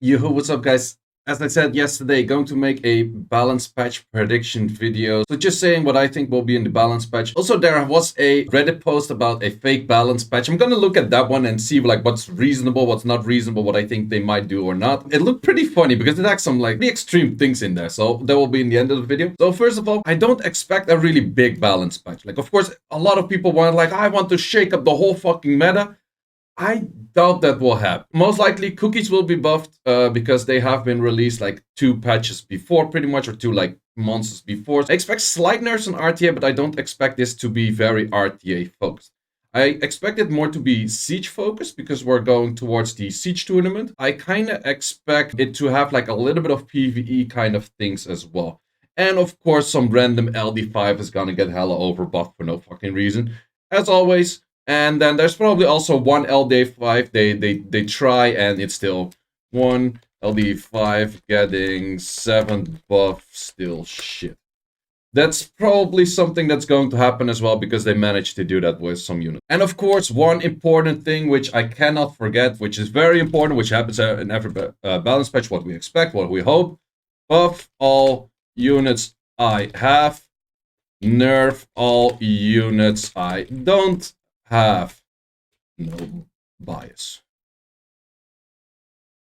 Yo, what's up, guys? As I said yesterday, going to make a balance patch prediction video. So just saying what I think will be in the balance patch. Also, there was a Reddit post about a fake balance patch. I'm gonna look at that one and see like what's reasonable, what's not reasonable, what I think they might do or not. It looked pretty funny because it had some like pretty extreme things in there. So that will be in the end of the video. So first of all, I don't expect a really big balance patch. Like, of course, a lot of people want like, I want to shake up the whole fucking meta. I doubt that will happen. Most likely, cookies will be buffed because they have been released like 2 patches before, pretty much, or 2 months before. I expect slight nerfs on RTA, but I don't expect this to be very RTA focused. I expect it more to be siege focused because we're going towards the siege tournament. I kind of expect it to have like a little bit of PvE kind of things as well. And of course, some random LD5 is gonna get hella overbuffed for no fucking reason. As always, and then there's probably also one LD5 they try and it's still one LD5 getting 7 buff, still shit. That's probably something that's going to happen as well because they managed to do that with some units. And of course, one important thing which I cannot forget, which is very important, which happens in every balance patch, what we expect, what we hope. Buff all units I have. Nerf all units I don't have. No bias.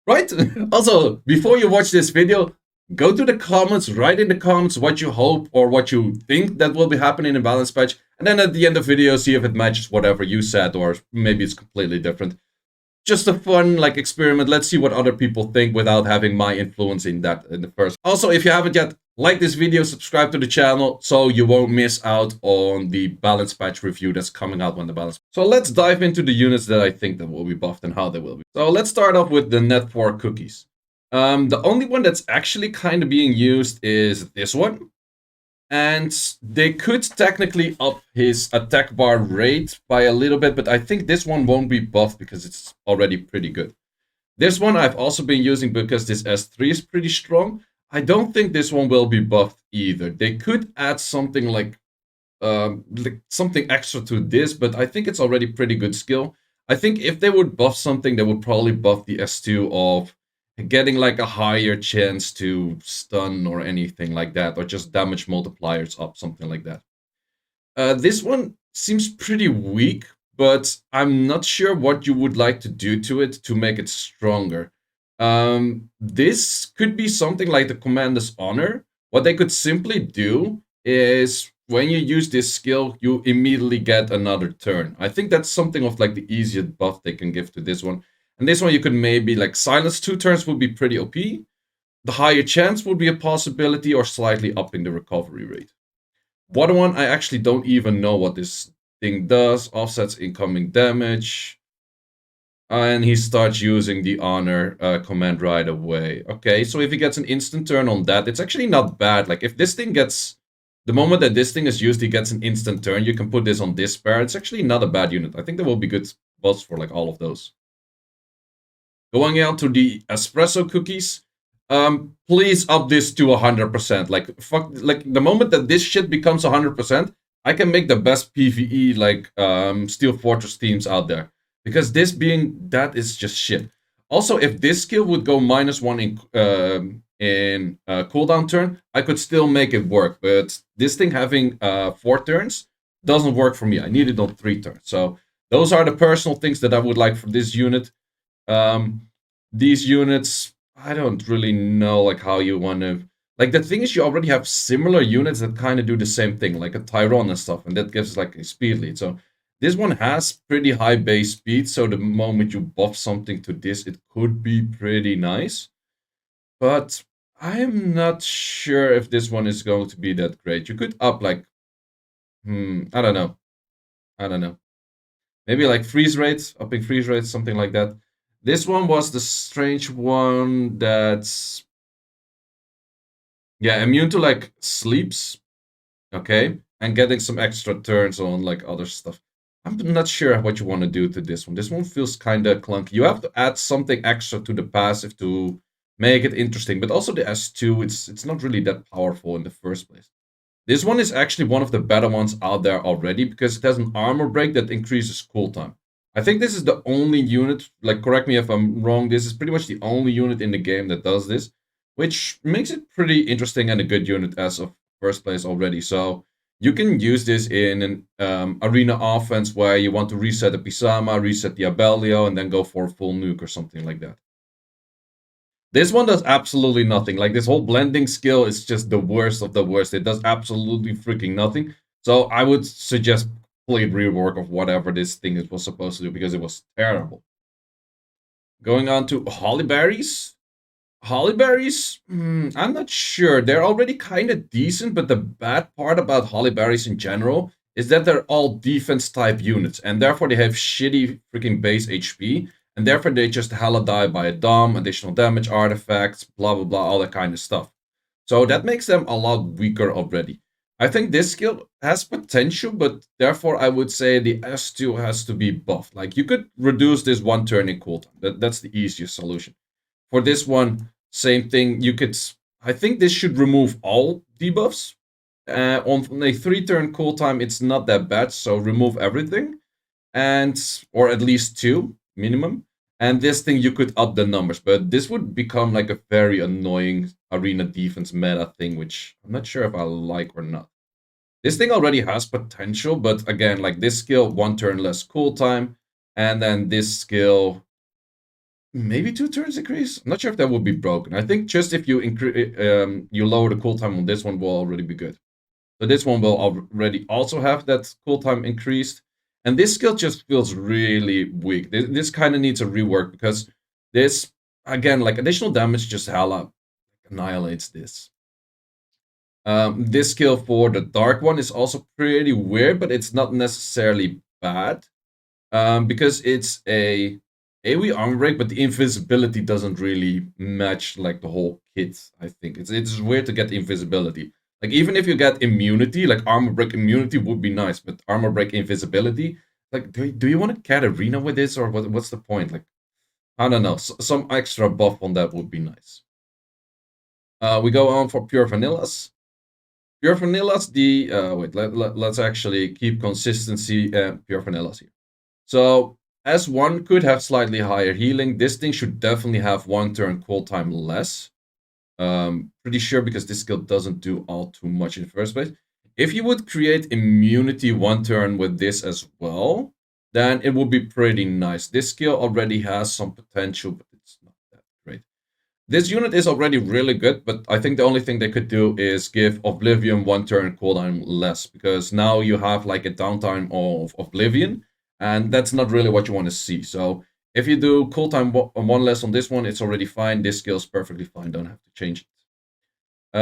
Right? Also, before you watch this video, go to the comments, write in the comments what you hope or what you think that will be happening in balance patch, and then at the end of the video, see if it matches whatever you said, or maybe it's completely different. Just a fun like experiment. Let's see what other people think without having my influence in that in the first. Also, if you haven't yet, like this video, subscribe to the channel so you won't miss out on the balance patch review that's coming out when the balance. So let's dive into the units that I think that will be buffed and how they will be. So let's start off with the net 4 cookies. The only one that's actually kind of being used is this one. And they could technically up his attack bar rate by a little bit, but I think this one won't be buffed because it's already pretty good. This one I've also been using because this S3 is pretty strong. I don't think this one will be buffed either. They could add something like something extra to this, but I think it's already pretty good skill. I think if they would buff something, they would probably buff the S2 of getting like a higher chance to stun or anything like that, or just damage multipliers up, something like that. This one seems pretty weak, but I'm not sure what you would like to do to it to make it stronger. This could be something like the Commander's Honor. What they could simply do is when you use this skill, you immediately get another turn. I think that's something of like the easiest buff they can give to this one. And this one you could maybe like silence 2 turns would be pretty OP. The higher chance would be a possibility or slightly upping the recovery rate. What one, I actually don't even know what this thing does. Offsets incoming damage. And he starts using the honor command right away. Okay, so if he gets an instant turn on that, it's actually not bad. Like if this thing gets, the moment that this thing is used, he gets an instant turn. You can put this on this pair. It's actually not a bad unit. I think there will be good buffs for like all of those. Going on to the espresso cookies. Please up this to 100%. Like fuck, like the moment that this shit becomes 100%, I can make the best PvE like Steel Fortress teams out there. Because this being that is just shit. Also, if this skill would go -1 in cooldown turn, I could still make it work. But this thing having 4 turns doesn't work for me. I need it on 3 turns. So those are the personal things that I would like for this unit. These units, I don't really know like how you want to. Like the thing is, you already have similar units that kind of do the same thing, like a Tyrone and stuff, and that gives like a speed lead. So this one has pretty high base speed, so the moment you buff something to this, it could be pretty nice. But I'm not sure if this one is going to be that great. You could up like, I don't know. I don't know. Maybe like freeze rates, upping freeze rates, something like that. This one was the strange one that's, yeah, immune to like sleeps. Okay. And getting some extra turns on like other stuff. I'm not sure what you want to do to this one. This one feels kind of clunky. You have to add something extra to the passive to make it interesting. But also the S2, it's not really that powerful in the first place. This one is actually one of the better ones out there already because it has an armor break that increases cooltime. I think this is the only unit, like correct me if I'm wrong, this is pretty much the only unit in the game that does this, which makes it pretty interesting and a good unit as of first place already. So you can use this in an arena offense where you want to reset the Pisama, reset the Abelio, and then go for a full nuke or something like that. This one does absolutely nothing. Like this whole blending skill is just the worst of the worst. It does absolutely freaking nothing. So I would suggest complete rework of whatever this thing was supposed to do because it was terrible. Going on to holly berries. Holly berries, I'm not sure. They're already kind of decent, but the bad part about holly berries in general is that they're all defense type units, and therefore they have shitty freaking base HP, and therefore they just hella die by a dom, additional damage artifacts, blah blah blah, all that kind of stuff. So that makes them a lot weaker already. I think this skill has potential, but therefore I would say the S2 has to be buffed. Like you could reduce this one turn in cooldown. That's the easiest solution. For this one, same thing. You could. I think this should remove all debuffs. On a 3-turn cooltime, it's not that bad. So remove everything, and or at least 2 minimum. And this thing you could up the numbers, but this would become like a very annoying arena defense meta thing, which I'm not sure if I like or not. This thing already has potential, but again, like this skill, 1 turn less cooltime, and then this skill maybe 2 turns increase. I'm not sure if that would be broken. I think just if you you lower the cooltime on this one will already be good. So this one will already also have that cooltime increased. And this skill just feels really weak. This kind of needs a rework because this, again, like additional damage just hella annihilates this. This skill for the dark one is also pretty weird, but it's not necessarily bad. Because it's a AoE armor break, but the invisibility doesn't really match like the whole kit. I think it's weird to get invisibility. Like even if you get immunity, like armor break immunity would be nice, but armor break invisibility, like do you want to cat arena with this or what's the point? Like I don't know, some extra buff on that would be nice. We go on for pure vanillas. Pure vanillas, the wait, let's actually keep consistency pure vanillas here. So S1 could have slightly higher healing. This thing should definitely have 1 turn cooltime less. Pretty sure because this skill doesn't do all too much in the first place. If you would create immunity 1 turn with this as well, then it would be pretty nice. This skill already has some potential, but it's not that great. This unit is already really good, but I think the only thing they could do is give Oblivion 1 turn cooldown less, because now you have like a downtime of Oblivion, and that's not really what you want to see. So if you do cooltime 1 less on this one, it's already fine. This skill is perfectly fine. Don't have to change it.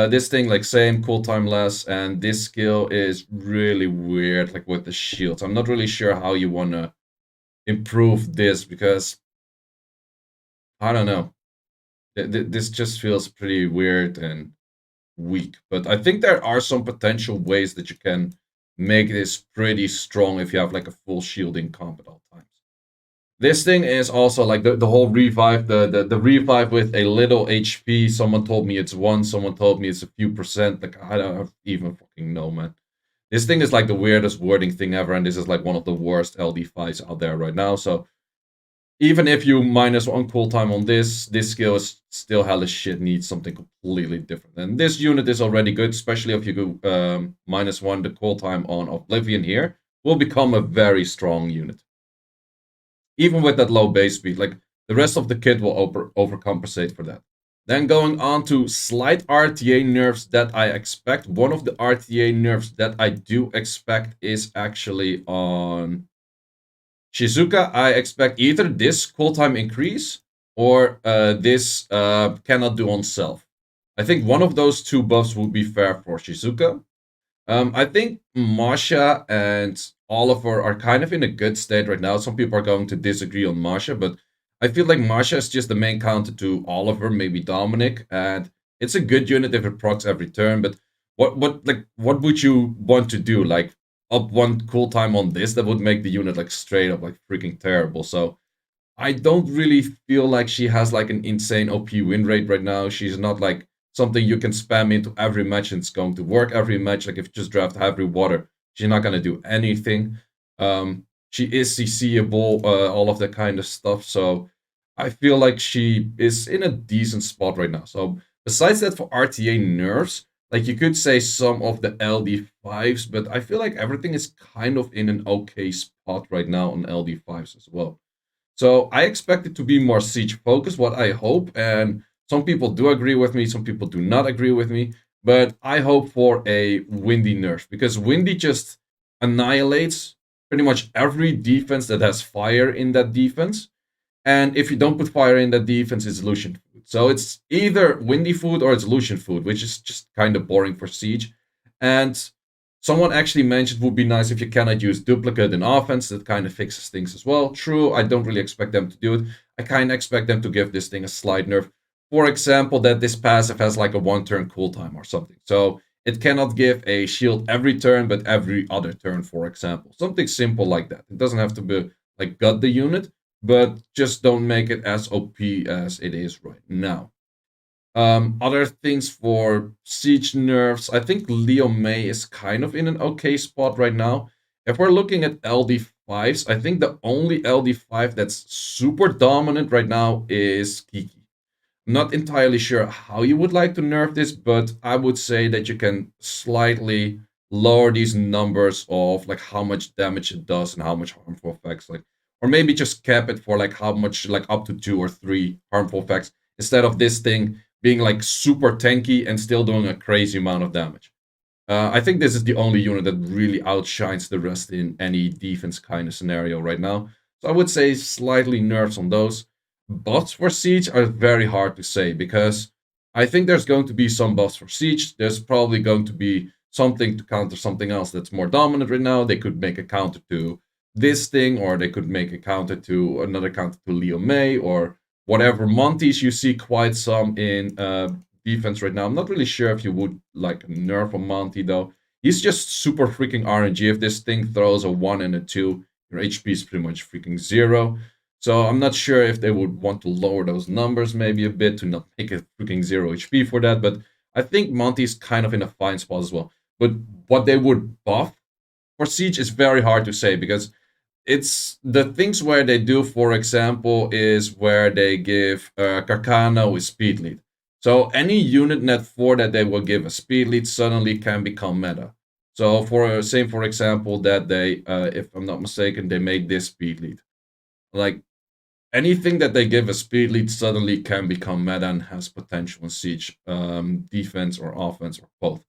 This thing, like same, cooltime less, and this skill is really weird, like with the shields. I'm not really sure how you want to improve this, because I don't know. This just feels pretty weird and weak. But I think there are some potential ways that you can make this pretty strong if you have like a full shielding comp at all times. This thing is also like the whole revive, the revive with a little HP. Someone told me it's 1, someone told me it's a few percent. Like I don't even fucking know, man. This thing is like the weirdest wording thing ever, and this is like one of the worst LD5s out there right now. So even if you -1 cooltime on this skill is still hella shit, needs something completely different. And this unit is already good, especially if you go -1 the cooltime on Oblivion here, will become a very strong unit. Even with that low base speed, like the rest of the kit will overcompensate for that. Then going on to slight RTA nerfs that I expect. One of the RTA nerfs that I do expect is actually on Shizuka. I expect either this cooltime increase or this cannot do on self. I think one of those 2 buffs would be fair for Shizuka. I think Masha and Oliver are kind of in a good state right now. Some people are going to disagree on Masha, but I feel like Masha is just the main counter to Oliver, maybe Dominic, and it's a good unit if it procs every turn. But what would you want to do? Like up 1 cooltime on this that would make the unit like straight up like freaking terrible. So I don't really feel like she has like an insane OP win rate right now. She's not like something you can spam into every match and it's going to work every match. Like if you just draft every water, she's not gonna do anything. She is CCable, all of that kind of stuff. So I feel like she is in a decent spot right now. So besides that, for RTA nerfs, like you could say some of the LD5s, but I feel like everything is kind of in an okay spot right now on LD5s as well. So I expect it to be more siege focused, what I hope. And some people do agree with me, some people do not agree with me. But I hope for a Windy nerf because Windy just annihilates pretty much every defense that has fire in that defense. And if you don't put fire in that defense, it's Lucian food. So it's either Windy food or it's Lucian food, which is just kind of boring for siege. And someone actually mentioned would be nice if you cannot use duplicate in offense. That kind of fixes things as well. True, I don't really expect them to do it. I kind of expect them to give this thing a slight nerf. For example, that this passive has like a 1 turn cooltime or something. So it cannot give a shield every turn, but every other turn, for example. Something simple like that. It doesn't have to be like gut the unit, but just don't make it as OP as it is right now. Other things for siege nerfs, I think Leo May is kind of in an okay spot right now. If we're looking at LD5s, I think the only LD5 that's super dominant right now is Kiki. Not entirely sure how you would like to nerf this, but I would say that you can slightly lower these numbers of like how much damage it does and how much harmful effects, like, or maybe just cap it for like how much, like up to 2 or 3 harmful effects instead of this thing being like super tanky and still doing a crazy amount of damage. I think this is the only unit that really outshines the rest in any defense kind of scenario right now. So I would say slightly nerfs on those. Buffs for Siege are very hard to say because I think there's going to be some buffs for Siege. There's probably going to be something to counter something else that's more dominant right now. They could make a counter to this thing, or they could make a counter to another counter to Leo May, or whatever. Monty's you see quite some in defense right now. I'm not really sure if you would like nerf a Monty though. He's just super freaking RNG. If this thing throws a 1 and a 2, your HP is pretty much freaking 0. So I'm not sure if they would want to lower those numbers maybe a bit to not make it freaking 0 HP for that. But I think Monty's kind of in a fine spot as well. But what they would buff for Siege is very hard to say because it's the things where they do, for example, is where they give Carcano with speed lead. So any unit net 4 that they will give a speed lead suddenly can become meta. So for same for example that they, if I'm not mistaken, they make this speed lead. Like anything that they give a speed lead suddenly can become meta and has potential in siege, defense or offense or both.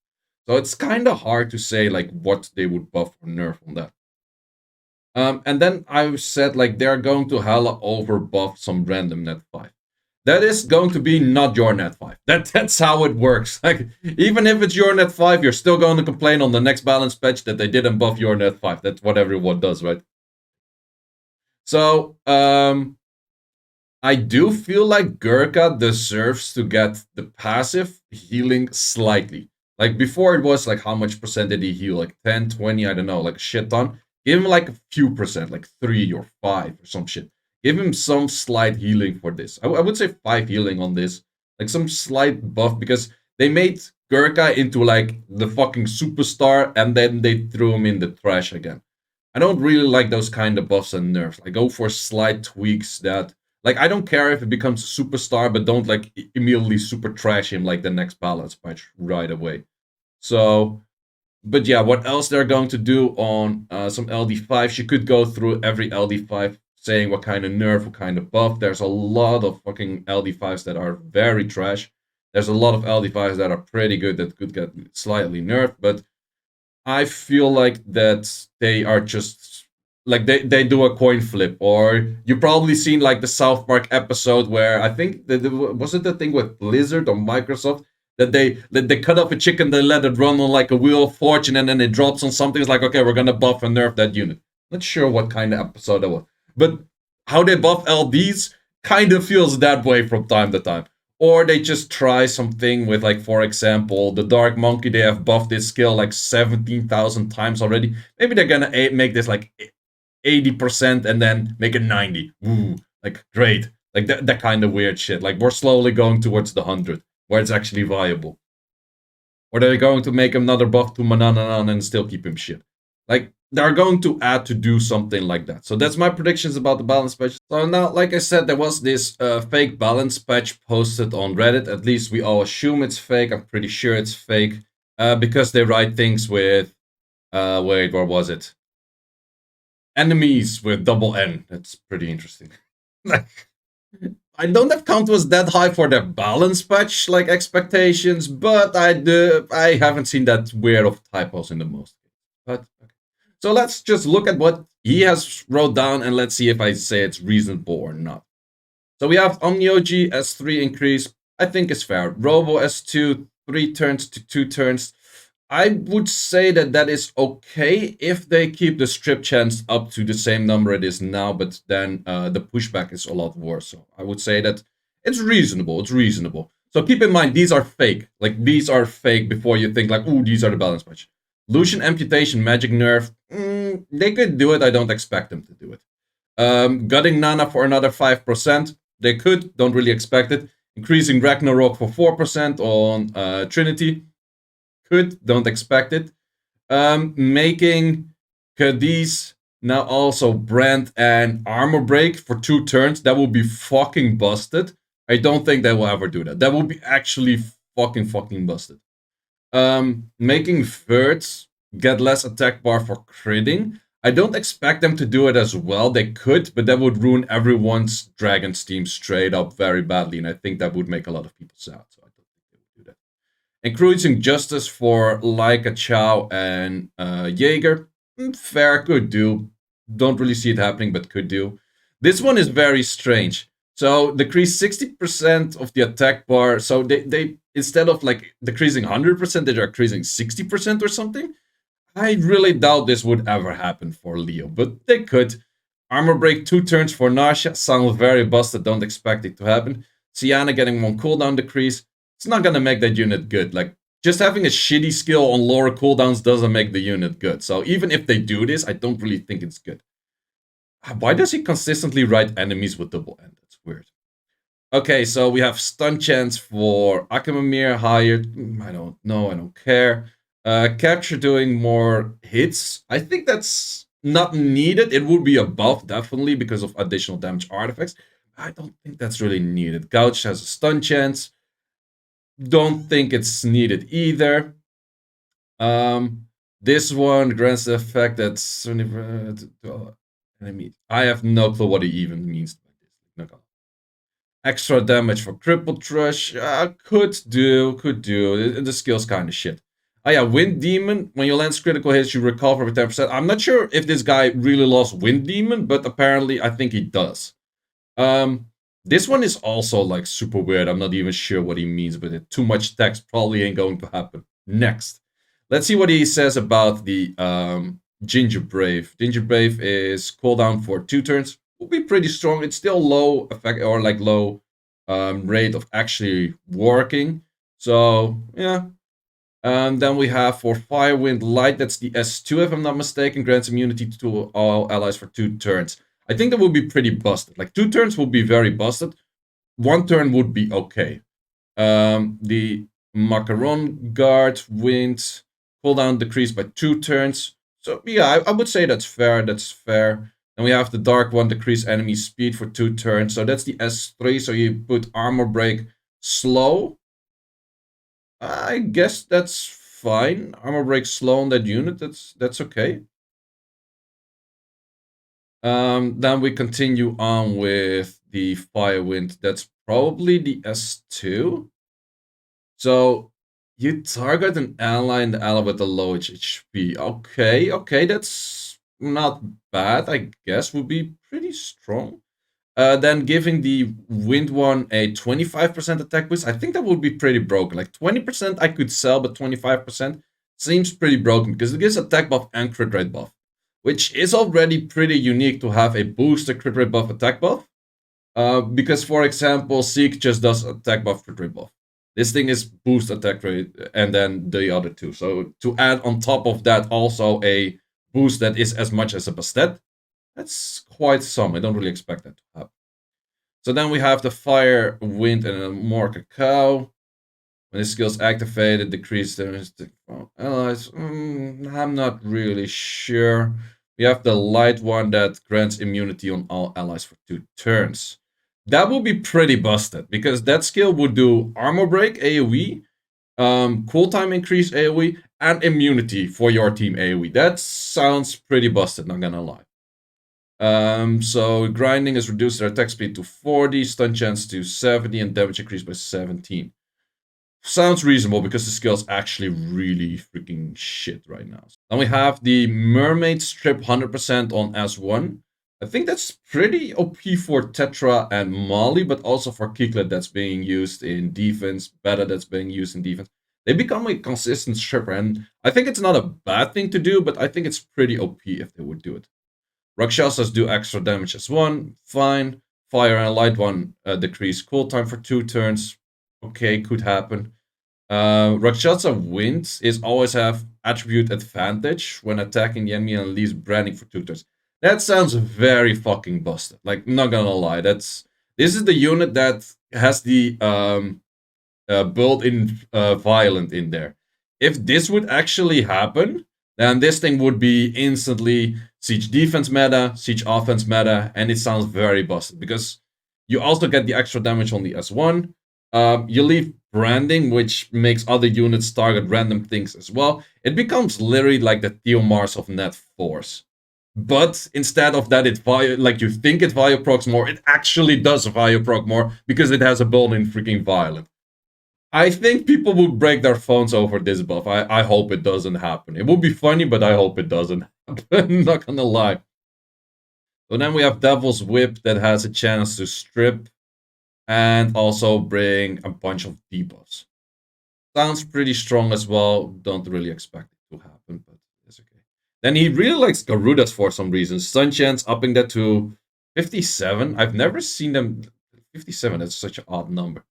So it's kind of hard to say like what they would buff or nerf on that. And then I said like they're going to hella over buff some random net 5. That is going to be not your net 5. That's how it works. Like even if it's your net 5, you're still going to complain on the next balance patch that they didn't buff your net 5. That's what everyone does, right? So I do feel like Gurkha deserves to get the passive healing slightly. Like before it was like how much percent did he heal? Like 10, 20, I don't know, like a shit ton. Give him like a few percent, like 3 or 5 or some shit. Give him some slight healing for this. I would say 5 healing on this. Like some slight buff because they made Gurkha into like the fucking superstar and then they threw him in the trash again. I don't really like those kind of buffs and nerfs. I go for slight tweaks that, like, I don't care if it becomes a superstar, but don't like immediately super trash him like the next balance patch right away. So, but yeah, what else they're going to do on some LD5s? You could go through every LD5 saying what kind of nerf, what kind of buff. There's a lot of fucking LD5s that are very trash. There's a lot of LD5s that are pretty good that could get slightly nerfed, but I feel like that they are just like they do a coin flip, or you probably seen like the South Park episode where I think was it the thing with Blizzard or Microsoft that they cut off a chicken, they let it run on like a wheel of fortune, and then it drops on something. It's like, okay, we're gonna buff and nerf that unit. Not sure what kind of episode that was, but how they buff LDs kind of feels that way from time to time. Or they just try something with, like, for example, the Dark Monkey. They have buffed this skill like 17,000 times already. Maybe they're gonna make this like 80% and then make it 90. Ooh, like great. Like that kind of weird shit. Like we're slowly going towards the 100, where it's actually viable. Or they're going to make another buff to Manananan and still keep him shit. Like they're going to add to do something like that. So that's my predictions about the balance patch. So now, like I said, there was this fake balance patch posted on Reddit. At least we all assume it's fake. I'm pretty sure it's fake because they write things with, wait, where was it? Enemies with double N. That's pretty interesting. Like, I don't have count was that high for their balance patch like expectations, but I haven't seen that weird of typos in the most. But okay. So let's just look at what he has wrote down and let's see if I say it's reasonable or not. So we have Omnioji S3 increase. I think it's fair. Robo S2 3 turns to 2 turns. I would say that that is okay if they keep the strip chance up to the same number it is now, but then the pushback is a lot worse. So I would say that it's reasonable. It's reasonable. So keep in mind, these are fake. Like, these are fake before you think like, ooh, these are the balance patch. Lucian Amputation, Magic Nerf, they could do it. I don't expect them to do it. Gutting Nana for another 5%. They could, don't really expect it. Increasing Ragnarok for 4% on Trinity. Could, don't expect it. Making Cadiz now also brand and armor break for 2 turns. That would be fucking busted. I don't think they will ever do that. That would be actually fucking busted. Making Verts get less attack bar for critting. I don't expect them to do it as well. They could, but that would ruin everyone's Dragon's team straight up very badly, and I think that would make a lot of people sad. So I don't think they would do that. Encouraging Justice for Laika Chow and Jaeger. Fair, could do. Don't really see it happening, but could do. This one is very strange. So decrease 60% of the attack bar. So they instead of like decreasing 100%, they're decreasing 60% or something. I really doubt this would ever happen for Leo, but they could. Armor break 2 turns for Nasha. Sounds very busted. Don't expect it to happen. Sienna getting 1 cooldown decrease. It's not gonna make that unit good. Like, just having a shitty skill on lower cooldowns doesn't make the unit good. So even if they do this, I don't really think it's good. Why does he consistently write enemies with double N? That's weird. Okay, so we have stun chance for Akamamir higher. I don't know. I don't care. Capture doing more hits. I think that's not needed. It would be a buff, definitely, because of additional damage artifacts. I don't think that's really needed. Gouge has a stun chance. Don't think it's needed either. This one grants the effect that enemy. I have no clue what it even means. No. Extra damage for Cripple Trush. Could do. The skill's kind of shit. Oh yeah, Wind Demon. When you land critical hits, you recover with 10%. I'm not sure if this guy really lost Wind Demon, but apparently I think he does. This one is also like super weird. I'm not even sure what he means with it. Too much text probably ain't going to happen. Next. Let's see what he says about the Ginger Brave. Ginger Brave is cooldown for 2 turns. Will be pretty strong. It's still low effect or like low rate of actually working. So yeah. Then we have for Firewind Light, that's the S2 if I'm not mistaken, grants immunity to all allies for 2 turns. I think that would be pretty busted. Like 2 turns would be very busted. 1 turn would be okay. The Macaron Guard Wind cooldown decreased by 2 turns. So yeah, I would say that's fair. That's fair. And we have the Dark One decrease enemy speed for 2 turns. So that's the S3. So you put armor break slow. I guess that's fine. Armor break slow on that unit. That's okay. Then we continue on with the Firewind. That's probably the S2. So you target an ally and the ally with a low HP. Okay, that's not bad. I guess would be pretty strong. Then giving the Wind one a 25% attack boost. I think that would be pretty broken. Like 20% I could sell, but 25% seems pretty broken because it gives attack buff and crit rate buff, which is already pretty unique to have a boosted crit rate buff attack buff. Because for example, Seek just does attack buff crit rate buff. This thing is boost attack rate and then the other two. So to add on top of that also a boost that is as much as a Bastet, that's quite some. I don't really expect that to happen. So then we have the Fire, Wind, and more Cacao. When the skill's activated, decrease damage from allies. I'm not really sure. We have the light one that grants immunity on all allies for 2 turns. That would be pretty busted, because that skill would do armor break AoE, cooltime increase AoE, and immunity for your team AoE. That sounds pretty busted, not gonna lie. So grinding is reduced their attack speed to 40, stun chance to 70, and damage increased by 17. Sounds reasonable because the skill's actually really freaking shit right now. Then we have the Mermaid Strip 100% on S1. I think that's pretty OP for Tetra and Molly, but also for Kiklet that's being used in defense, Beta that's being used in defense. They become a consistent stripper, and I think it's not a bad thing to do, but I think it's pretty OP if they would do it. Rakshasas do extra damage as one, fine. Fire and light one decrease cooltime for 2 turns. Okay, could happen. Rakshasa Wind is always have attribute advantage when attacking the enemy and leaves branding for 2 turns. That sounds very fucking busted. Like, not gonna lie, this is the unit that has the built-in violent in there. If this would actually happen, then this thing would be instantly siege defense meta, siege offense meta, and it sounds very busted because you also get the extra damage on the S1. You leave branding, which makes other units target random things as well. It becomes literally like the Theomars of Net Force. But instead of that, like you think it Vioprocs more, it actually does Vioproc more because it has a built-in freaking violent. I think people would break their phones over this buff. I hope it doesn't happen. It would be funny, but I hope it doesn't happen. Not gonna lie. So then we have Devil's Whip that has a chance to strip and also bring a bunch of debuffs. Sounds pretty strong as well. Don't really expect it to happen, but it's okay. Then he really likes Garudas for some reason. Stun chance, upping that to 57. I've never seen them. 57, that's such an odd number.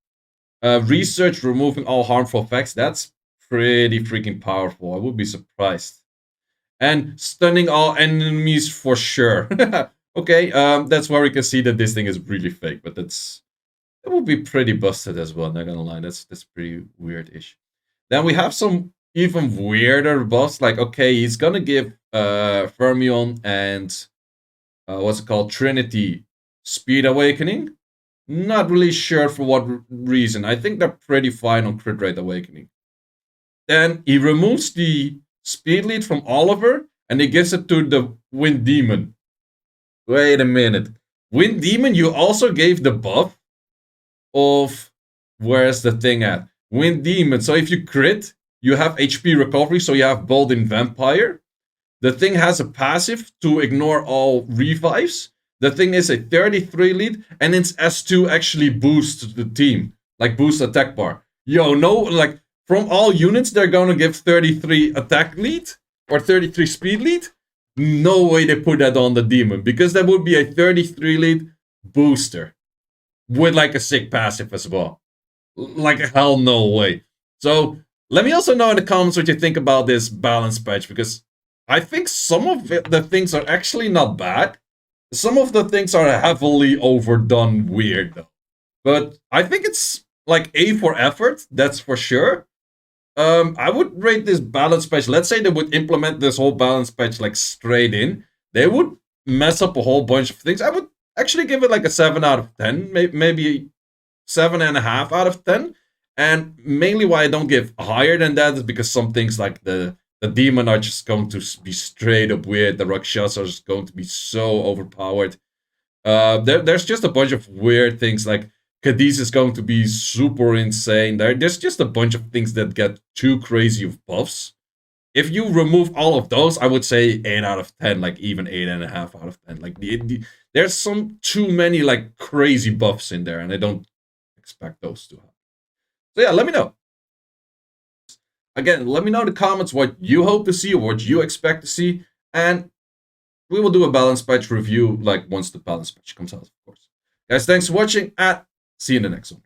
Research, removing all harmful effects. That's pretty freaking powerful. I would be surprised. And stunning all enemies for sure. Okay, that's where we can see that this thing is really fake, but that would be pretty busted as well, not gonna lie. That's pretty weird-ish. Then we have some even weirder buffs, like, okay, he's gonna give Fermion and what's it called? Trinity Speed Awakening. Not really sure for what reason. I think they're pretty fine on crit rate awakening. Then he removes the speed lead from Oliver and he gives it to the Wind Demon. Wait a minute. Wind Demon, you also gave the buff of, where's the thing at? Wind Demon. So if you crit, you have HP recovery, so you have Bold in Vampire. The thing has a passive to ignore all revives. The thing is a 33 lead, and its S2 actually boosts the team. Like, boost attack bar. Yo, no, like, from all units, they're gonna give 33 attack lead, or 33 speed lead? No way they put that on the demon, because that would be a 33 lead booster. With, like, a sick passive as well. Like, hell no way. So, let me also know in the comments what you think about this balance patch, because I think some of the things are actually not bad. Some of the things are heavily overdone weird, though. But I think it's, like, A for effort, that's for sure. I would rate this balance patch, let's say they would implement this whole balance patch, like, straight in. They would mess up a whole bunch of things. I would actually give it, like, a 7 out of 10. Maybe 7.5 out of 10. And mainly why I don't give higher than that is because some things, like the demon, are just going to be straight up weird. The Rakshasa are just going to be so overpowered. There's just a bunch of weird things, like Cadiz is going to be super insane. There's just a bunch of things that get too crazy of buffs. If you remove all of those, I would say 8 out of 10, like even 8.5 out of 10. Like there's some too many like crazy buffs in there, and I don't expect those to happen. So yeah, let me know. Again, let me know in the comments what you hope to see or what you expect to see, and we will do a balance patch review like once the balance patch comes out, of course. Guys, thanks for watching, and see you in the next one.